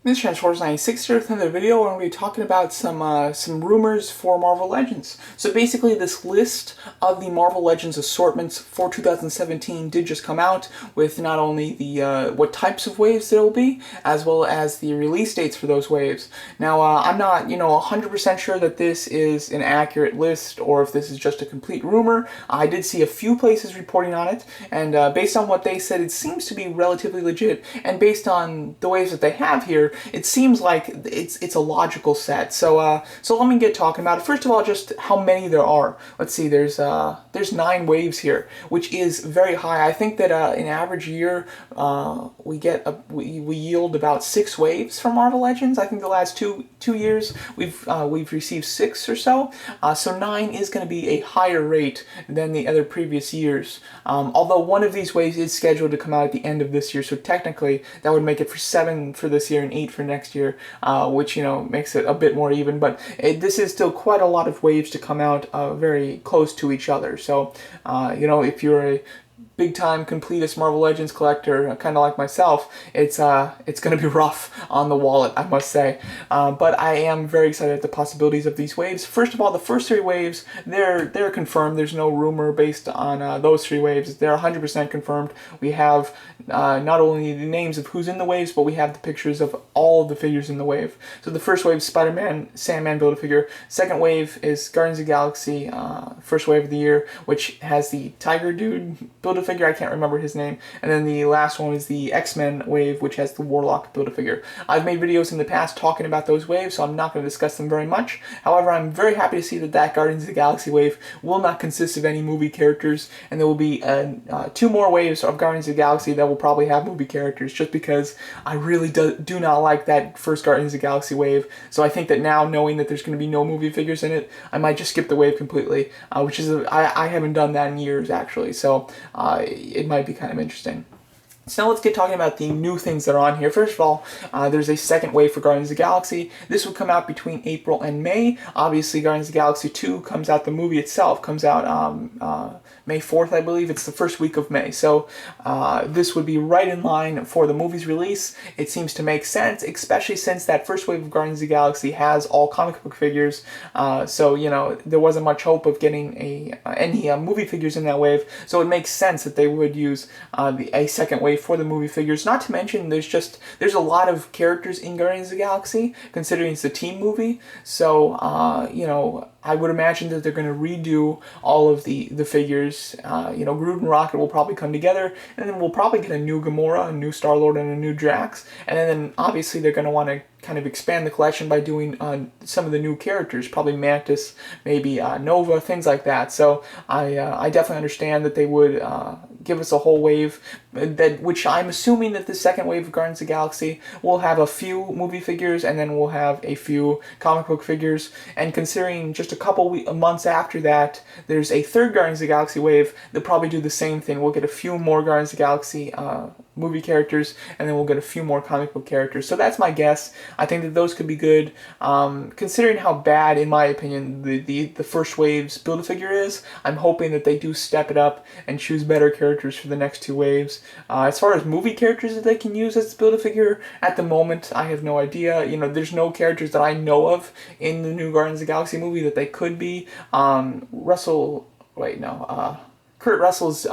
This is Transformers 96 here with another video, and we're going to be talking about some rumors for Marvel Legends. So basically, this list of the Marvel Legends assortments for 2017 did just come out with not only the what types of waves there will be, as well as the release dates for those waves. Now, I'm not 100% sure that this is an accurate list or if this is just a complete rumor. I did see a few places reporting on it, and based on what they said, it seems to be relatively legit. And based on the waves that they have here, it seems like it's a logical set. So let me get talking about it. First of all, just how many there are. Let's see. There's 9 waves here, which is very high. I think that an average year we yield about 6 waves from Marvel Legends. I think the last two years we've received 6 or so. So 9 is going to be a higher rate than the other previous years. Although one of these waves is scheduled to come out at the end of this year, so technically that would make it for 7 for this year and 8 for next year, which makes it a bit more even. But this is still quite a lot of waves to come out very close to each other. So if you're a big-time completist Marvel Legends collector, kind of like myself, it's going to be rough on the wallet, I must say. But I am very excited at the possibilities of these waves. First of all, the first 3 waves, they're confirmed. There's no rumor based on those 3 waves. They're 100% confirmed. We have not only the names of who's in the waves, but we have the pictures of all of the figures in the wave. So the first wave is Spider-Man, Sandman Build-A-Figure. Second wave is Guardians of the Galaxy, first wave of the year, which has the Tiger Dude Build-A-Figure. I can't remember his name. And then the last one is the X-Men wave, which has the Warlock Build-A-Figure. I've made videos in the past talking about those waves, so I'm not going to discuss them very much. However, I'm very happy to see that Guardians of the Galaxy wave will not consist of any movie characters, and there will be 2 more waves of Guardians of the Galaxy that will probably have movie characters, just because I really do not like that first Guardians of the Galaxy wave. So I think that now, knowing that there's going to be no movie figures in it, I might just skip the wave completely, which is I haven't done that in years, actually. So it might be kind of interesting. So now let's get talking about the new things that are on here. First of all, there's a second wave for Guardians of the Galaxy. This will come out between April and May. Obviously, Guardians of the Galaxy 2 comes out, the movie itself comes out May 4th, I believe. It's the first week of May. So this would be right in line for the movie's release. It seems to make sense, especially since that first wave of Guardians of the Galaxy has all comic book figures. So, there wasn't much hope of getting any movie figures in that wave. So it makes sense that they would use a second wave for the movie figures. Not to mention, there's a lot of characters in Guardians of the Galaxy, considering it's a team movie. So, I would imagine that they're going to redo all of the figures. Groot and Rocket will probably come together, and then we'll probably get a new Gamora, a new Star-Lord, and a new Drax. And then obviously they're going to want to kind of expand the collection by doing some of the new characters, probably Mantis, maybe Nova, things like that. So I definitely understand that they would give us a whole wave, which I'm assuming that the second wave of Guardians of the Galaxy will have a few movie figures, and then we'll have a few comic book figures. And considering just a couple months after that, there's a third Guardians of the Galaxy wave, they'll probably do the same thing. We'll get a few more Guardians of the Galaxy movie characters, and then we'll get a few more comic book characters. So that's my guess. I think that those could be good. Considering how bad, in my opinion, the first wave's Build-A-Figure is, I'm hoping that they do step it up and choose better characters for the next 2 waves. As far as movie characters that they can use as Build-A-Figure, at the moment, I have no idea. There's no characters that I know of in the new Guardians of the Galaxy movie that they could be. Kurt Russell's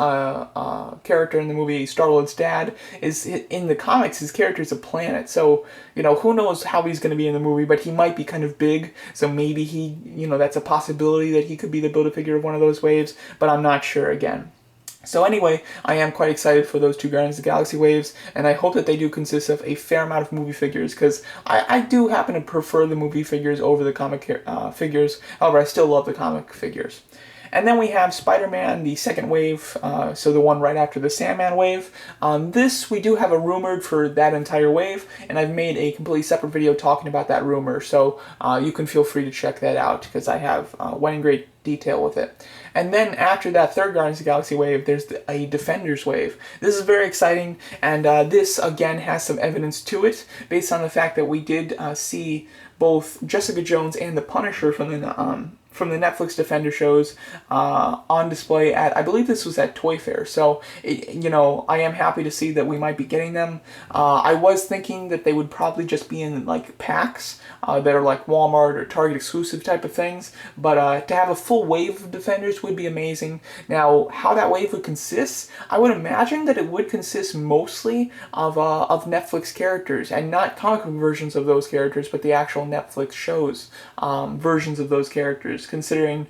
character in the movie, Star-Lord's dad, is in the comics. His character is a planet, so who knows how he's going to be in the movie, but he might be kind of big, so maybe that's a possibility that he could be the Build-A-Figure of one of those waves, but I'm not sure again. So anyway, I am quite excited for those 2 Guardians of the Galaxy waves, and I hope that they do consist of a fair amount of movie figures, because I do happen to prefer the movie figures over the comic figures. However, I still love the comic figures. And then we have Spider-Man, the second wave, so the one right after the Sandman wave. This, we do have a rumored for that entire wave, and I've made a completely separate video talking about that rumor, so you can feel free to check that out, because I have went in great detail with it. And then after that third Guardians of the Galaxy wave, there's a Defenders wave. This is very exciting, and this, again, has some evidence to it, based on the fact that we did see both Jessica Jones and the Punisher from the from the Netflix Defender shows on display at, I believe this was at Toy Fair. So, I am happy to see that we might be getting them. I was thinking that they would probably just be in like packs that are like Walmart or Target exclusive type of things. But to have a full wave of Defenders would be amazing. Now, how that wave would consist, I would imagine that it would consist mostly of Netflix characters, and not comic book versions of those characters, but the actual Netflix shows versions of those characters, considering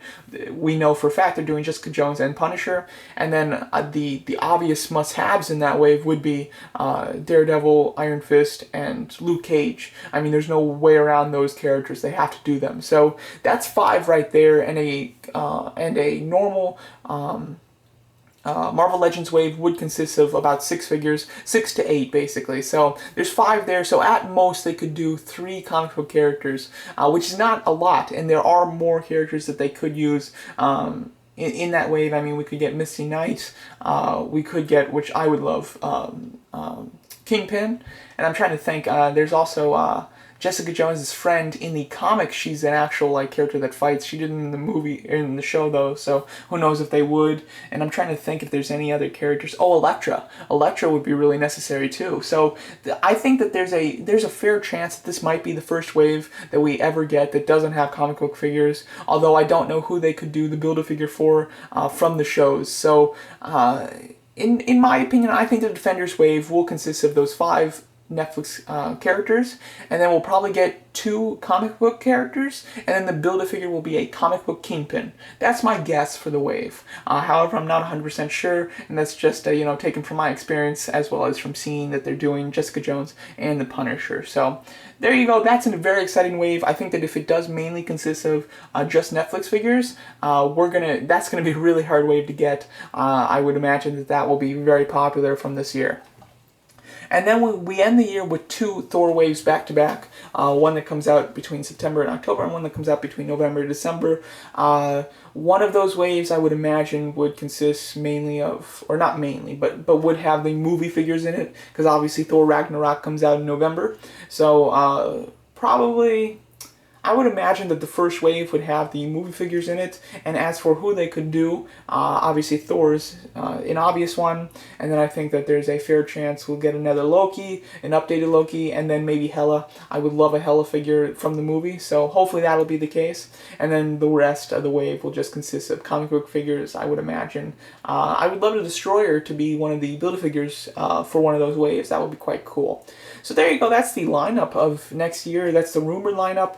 we know for a fact they're doing Jessica Jones and Punisher. And then the obvious must-haves in that wave would be Daredevil, Iron Fist, and Luke Cage. I mean, there's no way around those characters. They have to do them. So that's 5 right there, and a normal Marvel Legends wave would consist of about 6 figures, 6 to 8 basically. So there's 5 there, so at most they could do 3 comic book characters, which is not a lot, and there are more characters that they could use in that wave. I mean, we could get Misty Knight, we could get, which I would love, Kingpin, and I'm trying to think, there's also Jessica Jones' friend in the comics. She's an actual character that fights. She didn't in the movie, in the show though, so who knows if they would. And I'm trying to think if there's any other characters. Oh, Elektra. Elektra would be really necessary too. So I think that there's a fair chance that this might be the first wave that we ever get that doesn't have comic book figures, although I don't know who they could do the Build-A-Figure for from the shows. So in my opinion, I think the Defenders wave will consist of those 5 Netflix characters, and then we'll probably get 2 comic book characters, and then the Build-A-Figure will be a comic book Kingpin. That's my guess for the wave. However, I'm not 100% sure, and that's just taken from my experience as well as from seeing that they're doing Jessica Jones and the Punisher. So there you go. That's a very exciting wave. I think that if it does mainly consist of just Netflix figures, that's gonna be a really hard wave to get. I would imagine that will be very popular from this year. And then we end the year with 2 Thor waves back to back. One that comes out between September and October, and one that comes out between November and December. One of those waves, I would imagine, would consist mainly of, or not mainly, but would have the movie figures in it, because obviously Thor Ragnarok comes out in November. So probably, I would imagine that the first wave would have the movie figures in it, and as for who they could do, obviously Thor's an obvious one, and then I think that there's a fair chance we'll get another Loki, an updated Loki, and then maybe Hela. I would love a Hela figure from the movie, so hopefully that'll be the case, and then the rest of the wave will just consist of comic book figures, I would imagine. I would love the Destroyer to be one of the Build-A-Figures for one of those waves. That would be quite cool. So there you go, that's the lineup of next year. That's the rumored lineup,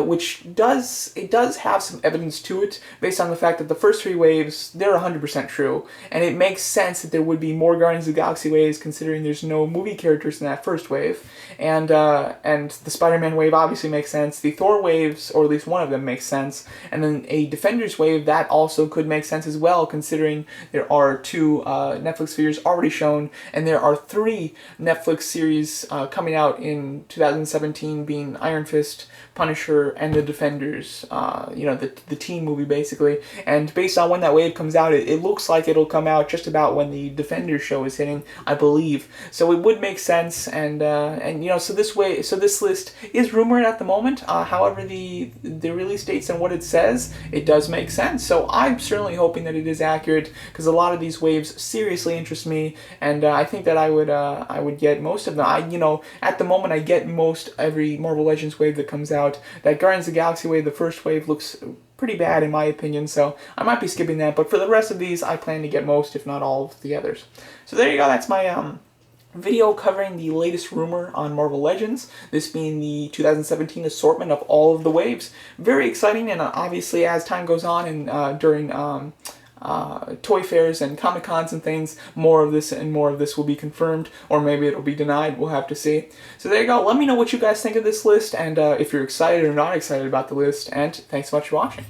which does have some evidence to it based on the fact that the first 3 waves, they're 100% true, and it makes sense that there would be more Guardians of the Galaxy waves considering there's no movie characters in that first wave, and the Spider-Man wave obviously makes sense, the Thor waves, or at least one of them, makes sense, and then a Defenders wave, that also could make sense as well, considering there are 2 Netflix figures already shown, and there are 3 Netflix series coming out in 2017, being Iron Fist, Punisher, and the Defenders, the team movie basically. And based on when that wave comes out, it looks like it'll come out just about when the Defenders show is hitting, I believe. So it would make sense, and so this list is rumored at the moment. However, the release dates and what it says, it does make sense. So I'm certainly hoping that it is accurate, because a lot of these waves seriously interest me, and I think that I would get most of them. At the moment I get most every Marvel Legends wave that comes out. That Guardians of the Galaxy wave, the first wave, looks pretty bad in my opinion, so I might be skipping that, but for the rest of these I plan to get most, if not all, of the others. So there you go, that's my video covering the latest rumor on Marvel Legends, this being the 2017 assortment of all of the waves. Very exciting, and obviously as time goes on and during toy fairs and Comic-Cons and things, more of this and more of this will be confirmed, or maybe it'll be denied, we'll have to see. So there you go, let me know what you guys think of this list, and if you're excited or not excited about the list, and thanks so much for watching.